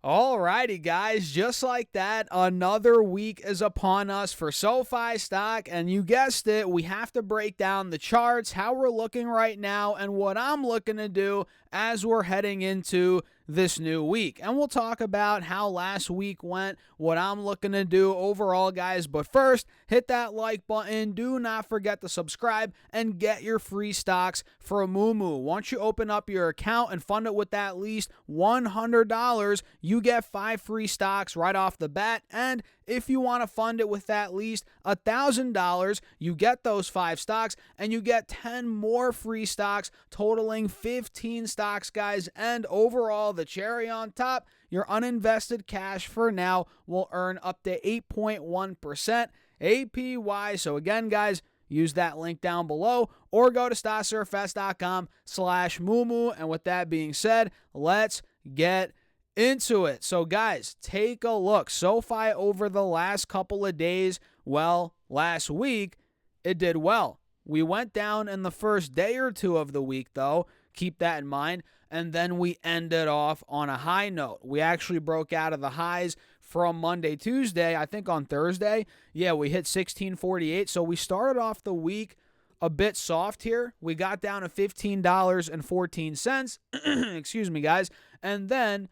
Alrighty, guys, just like that, another week is upon us for SoFi stock, and you guessed it, we have to break down the charts, how we're looking right now, and what I'm looking to do as we're heading into this new week. And we'll talk about how last week went, what I'm looking to do overall, guys. But first, hit that like button. Do not forget to subscribe and get your free stocks for Moomoo. Once you open up your account and fund it with at least $100, you get 5 free stocks right off the bat. And if you want to fund it with at least $1,000, you get those 5 stocks and you get 10 more free stocks, totaling 15 stocks, guys. And overall, the cherry on top, your uninvested cash for now will earn up to 8.1% APY. So again, guys, use that link down below or go to stocksurfest.com/Moomoo. And with that being said, let's get into it. So guys, take a look. SoFi over the last couple of days, well, last week, it did well. We went down in the first day or two of the week, though. Keep that in mind. And then we ended off on a high note. We actually broke out of the highs from Monday, Tuesday. I think on Thursday, yeah, we hit 1648. So we started off the week a bit soft here. We got down to $15.14. Excuse me, guys. And then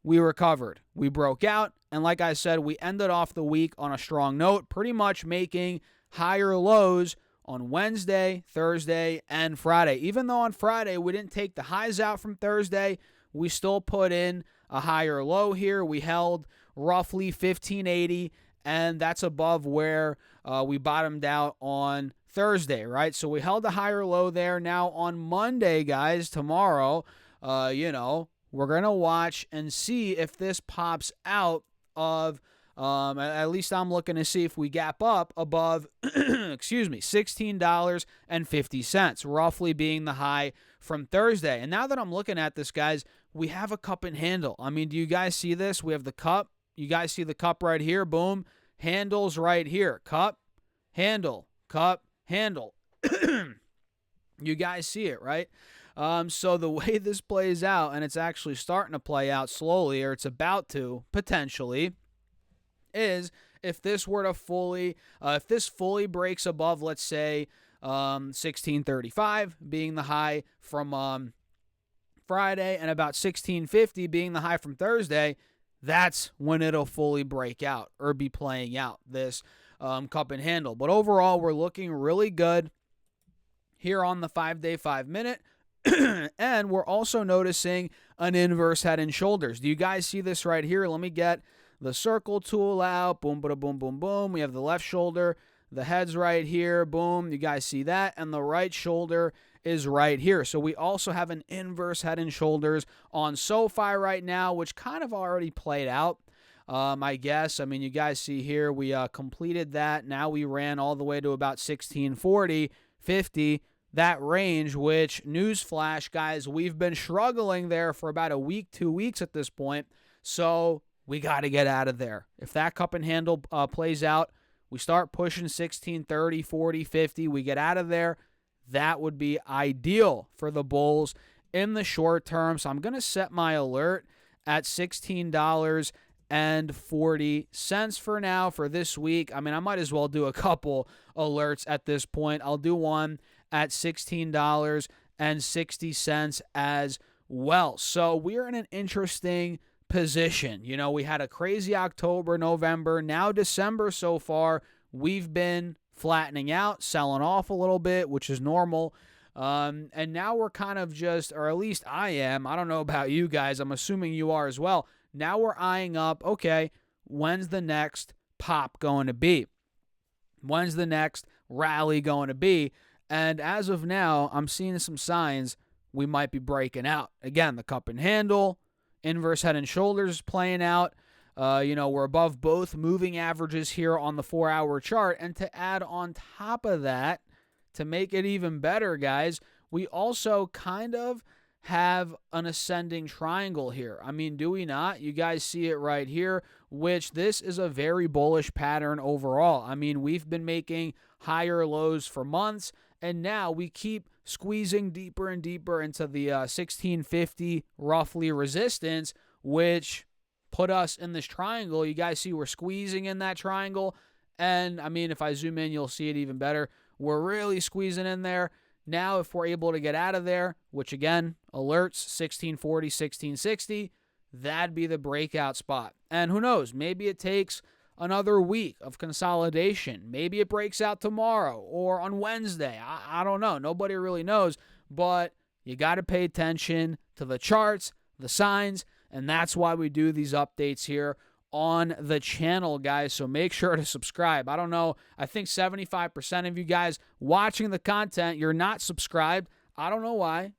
we recovered. We broke out. And like I said, we ended off the week on a strong note, pretty much making higher lows on Wednesday, Thursday, and Friday. Even though on Friday we didn't take the highs out from Thursday, we still put in a higher low here. We held roughly 1580, and that's above where we bottomed out on Thursday, right? So we held a higher low there. Now on Monday, guys, tomorrow, we're going to watch and see if this pops out of at least I'm looking to see if we gap up above, $16.50, roughly being the high from Thursday. And now that I'm looking at this, guys, we have a cup and handle. I mean, do you guys see this? We have the cup. You guys see the cup right here? Boom. Handles right here. Cup, handle, cup, handle. You guys see it, right? So the way this plays out, and it's actually starting to play out slowly, or it's about to, potentially, is if this fully breaks above, let's say, 1635 being the high from Friday and about 1650 being the high from Thursday, that's when it'll fully break out or be playing out this cup and handle. But overall, we're looking really good here on the 5-day, 5-minute. And we're also noticing an inverse head and shoulders. Do you guys see this right here? Let me get the circle tool out. Boom, bada, boom, boom, boom. We have the left shoulder. The head's right here. Boom. You guys see that? And the right shoulder is right here. So we also have an inverse head and shoulders on SoFi right now, which kind of already played out, I guess. I mean, you guys see here, we completed that. Now we ran all the way to about 1640, 50, that range, which, newsflash, guys, we've been struggling there for about a week, 2 weeks at this point. So we got to get out of there. If that cup and handle plays out, we start pushing 1630, 40, 50. We get out of there. That would be ideal for the bulls in the short term. So I'm going to set my alert at $16.40 for now for this week. I mean, I might as well do a couple alerts at this point. I'll do one at $16.60 as well. So we're in an interesting position. You know, we had a crazy October, November, now December so far. We've been flattening out, selling off a little bit, which is normal. And now we're kind of just, or at least I am, I don't know about you guys, I'm assuming you are as well. Now we're eyeing up, okay, when's the next pop going to be? When's the next rally going to be? And as of now, I'm seeing some signs we might be breaking out. Again, the cup and handle, inverse head and shoulders playing out. We're above both moving averages here on the 4-hour chart. And to add on top of that, to make it even better, guys, we also kind of have an ascending triangle here. I mean, do we not? You guys see it right here, which this is a very bullish pattern overall. I mean, we've been making higher lows for months, and now we keep squeezing deeper and deeper into the 1650 roughly resistance, which put us in this triangle. You guys see we're squeezing in that triangle. And, I mean, if I zoom in, you'll see it even better. We're really squeezing in there. Now, if we're able to get out of there, which, again, alerts 1640, 1660, that'd be the breakout spot. And who knows? Maybe it takes another week of consolidation. Maybe it breaks out tomorrow or on Wednesday. I don't know. Nobody really knows. But you got to pay attention to the charts, the signs, and that's why we do these updates here on the channel, guys. So make sure to subscribe. I don't know. I think 75% of you guys watching the content, you're not subscribed. I don't know why.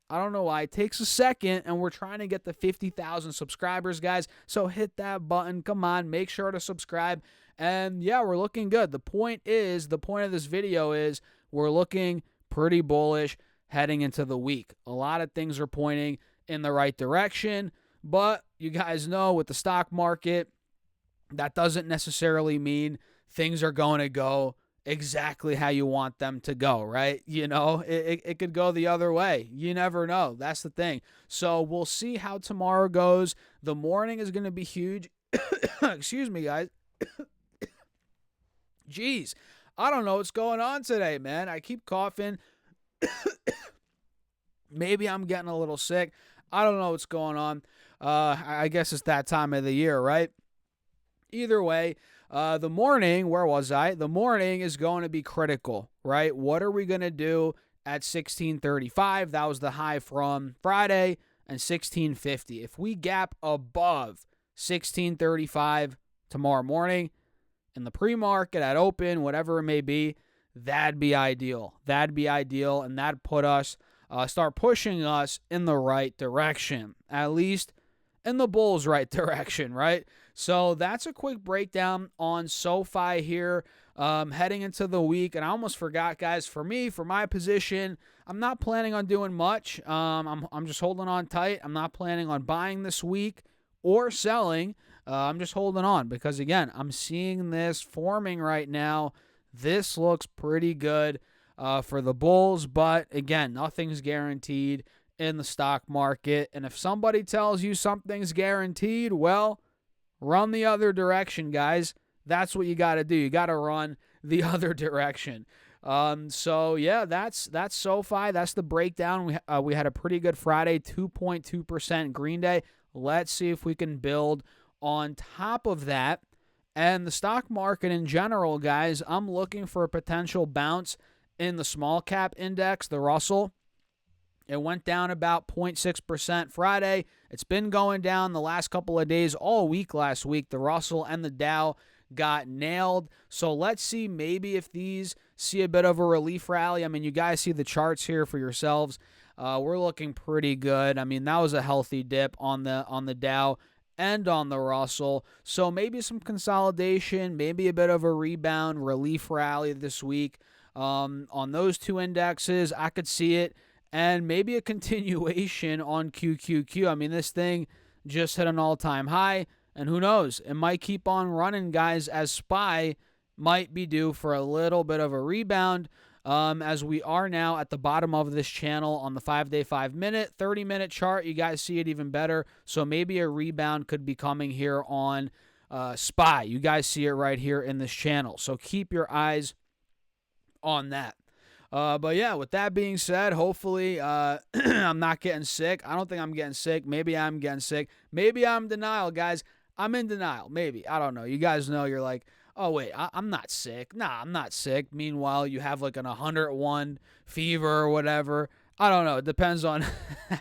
It takes a second, and we're trying to get the 50,000 subscribers, guys. So hit that button. Come on. Make sure to subscribe. And, yeah, we're looking good. The point of this video is we're looking pretty bullish heading into the week. A lot of things are pointing in the right direction, but you guys know with the stock market, that doesn't necessarily mean things are going to go exactly how you want them to go, right? You know, it could go the other way. You never know. That's the thing. So we'll see how tomorrow goes. The morning is going to be huge. Excuse me, guys. Jeez, I don't know what's going on today, man. I keep coughing. Maybe I'm getting a little sick. I don't know what's going on. I guess it's that time of the year, right? Either way, the morning, where was I? The morning is going to be critical, right? What are we going to do at 1635? That was the high from Friday, and 1650. If we gap above 1635 tomorrow morning in the pre-market at open, whatever it may be, that'd be ideal. That'd be ideal, and that'd put us, start pushing us in the right direction, at least in the Bulls' right direction, right? So that's a quick breakdown on SoFi here heading into the week. And I almost forgot, guys, for my position, I'm not planning on doing much. I'm just holding on tight. I'm not planning on buying this week or selling. I'm just holding on because, again, I'm seeing this forming right now. This looks pretty good for the Bulls. But, again, nothing's guaranteed in the stock market. And if somebody tells you something's guaranteed, well, run the other direction, guys. That's what you got to do. You got to run the other direction. So, yeah, that's SoFi. That's the breakdown. We had a pretty good Friday, 2.2% Green Day. Let's see if we can build on top of that. And the stock market in general, guys, I'm looking for a potential bounce in the small cap index, the Russell. It went down about 0.6% Friday. It's been going down the last couple of days, all week last week. The Russell and the Dow got nailed. So let's see maybe if these see a bit of a relief rally. I mean, you guys see the charts here for yourselves. We're looking pretty good. I mean, that was a healthy dip on the Dow and on the Russell. So maybe some consolidation, maybe a bit of a rebound, relief rally this week. On those two indexes, I could see it. And maybe a continuation on QQQ. I mean, this thing just hit an all-time high. And who knows? It might keep on running, guys, as SPY might be due for a little bit of a rebound. As we are now at the bottom of this channel on the 5-day, 5-minute, 30-minute chart. You guys see it even better. So maybe a rebound could be coming here on SPY. You guys see it right here in this channel. So keep your eyes on that. But yeah, with that being said, hopefully I'm not getting sick. I don't think I'm getting sick. Maybe I'm getting sick. Maybe I'm in denial, guys. I'm in denial. Maybe. I don't know. You guys know you're like, oh, wait, I'm not sick. Nah, I'm not sick. Meanwhile, you have like an 101 fever or whatever. I don't know. It depends on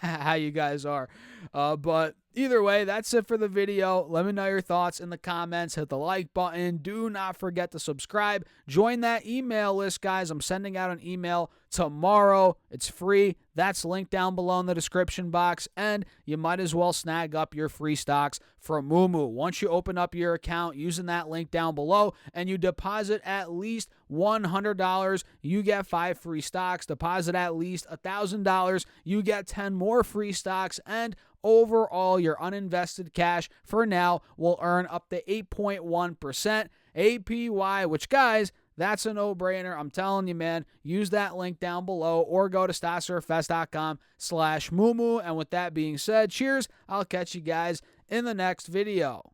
how you guys are. But either way, that's it for the video. Let me know your thoughts in the comments. Hit the like button. Do not forget to subscribe. Join that email list, guys. I'm sending out an email tomorrow. It's free. That's linked down below in the description box. And you might as well snag up your free stocks from Moomoo. Once you open up your account using that link down below and you deposit at least $100, you get 5 free stocks. Deposit at least $1,000, you get 10 more free stocks. And overall, your uninvested cash for now will earn up to 8.1% APY, which, guys, that's a no-brainer. I'm telling you, man, use that link down below or go to stocksurfest.com/Moomoo. And with that being said, cheers. I'll catch you guys in the next video.